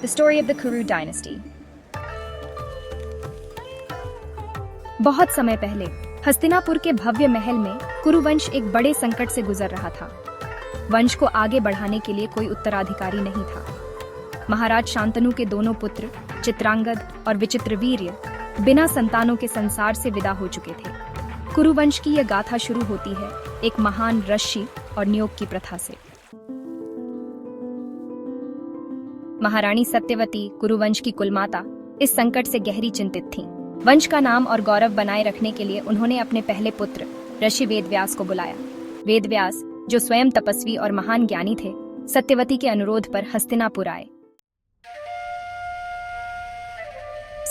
The story of the Kuru dynasty. बहुत समय पहले हस्तिनापुर के भव्य महल में कुरु वंश एक बड़े संकट से गुजर रहा था। वंश को आगे बढ़ाने के लिए कोई उत्तराधिकारी नहीं था। महाराज शांतनु के दोनों पुत्र चित्रांगद और विचित्रवीर्य बिना संतानों के संसार से विदा हो चुके थे। कुरु वंश की यह गाथा शुरू होती है एक महान ऋषि और नियोग की प्रथा से। महारानी सत्यवती कुरुवंश की कुलमाता इस संकट से गहरी चिंतित थीं। वंश का नाम और गौरव बनाए रखने के लिए उन्होंने अपने पहले पुत्र ऋषि वेदव्यास को बुलाया। वेदव्यास, जो स्वयं तपस्वी और महान ज्ञानी थे, सत्यवती के अनुरोध पर हस्तिनापुर आए।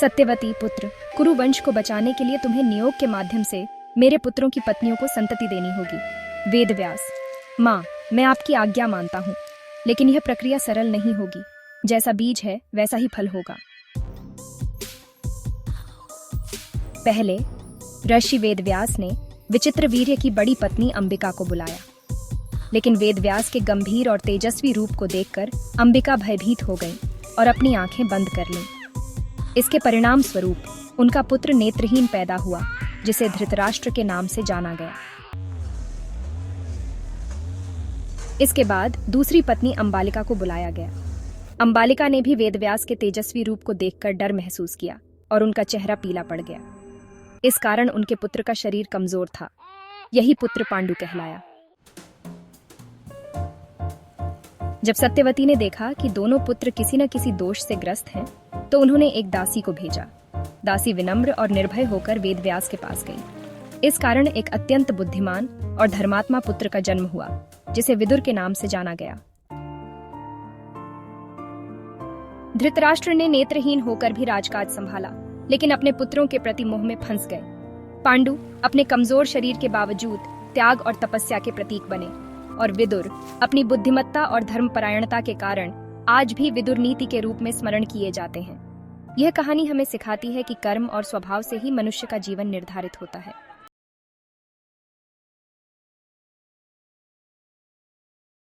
सत्यवती पुत्र, कुरुवंश को बचाने के लिए तुम्हें नियोग के माध्यम से मेरे पुत्रों की पत्नियों को संतति देनी होगी। वेदव्यास: माँ, मैं आपकी आज्ञा मानता हूँ, लेकिन यह प्रक्रिया सरल नहीं होगी। जैसा बीज है वैसा ही फल होगा। पहले ऋषि वेदव्यास ने विचित्रवीर्य की बड़ी पत्नी अंबिका को बुलाया, लेकिन वेदव्यास के गंभीर और तेजस्वी रूप को देखकर अंबिका भयभीत हो गई और अपनी आंखें बंद कर लीं। इसके परिणाम स्वरूप उनका पुत्र नेत्रहीन पैदा हुआ, जिसे धृतराष्ट्र के नाम से जाना गया। इसके बाद दूसरी पत्नी अंबालिका को बुलाया गया। अंबालिका ने भी वेदव्यास के तेजस्वी रूप को देखकर डर महसूस किया और उनका चेहरा पीला पड़ गया। इस कारण उनके पुत्र का शरीर कमजोर था। यही पुत्र पांडु कहलाया। जब सत्यवती ने देखा कि दोनों पुत्र किसी न किसी दोष से ग्रस्त हैं, तो उन्होंने एक दासी को भेजा। दासी विनम्र और निर्भय होकर वेदव्यास के पास गई। इस कारण एक अत्यंत बुद्धिमान और धर्मात्मा पुत्र का जन्म हुआ, जिसे विदुर के नाम से जाना गया। धृतराष्ट्र ने नेत्रहीन होकर भी राजकाज संभाला, लेकिन अपने पुत्रों के प्रति मोह में फंस गए। पांडु अपने कमजोर शरीर के बावजूद त्याग और तपस्या के प्रतीक बने, और विदुर अपनी बुद्धिमत्ता और धर्मपरायणता के कारण आज भी विदुर नीति के रूप में स्मरण किए जाते हैं। यह कहानी हमें सिखाती है कि कर्म और स्वभाव से ही मनुष्य का जीवन निर्धारित होता है।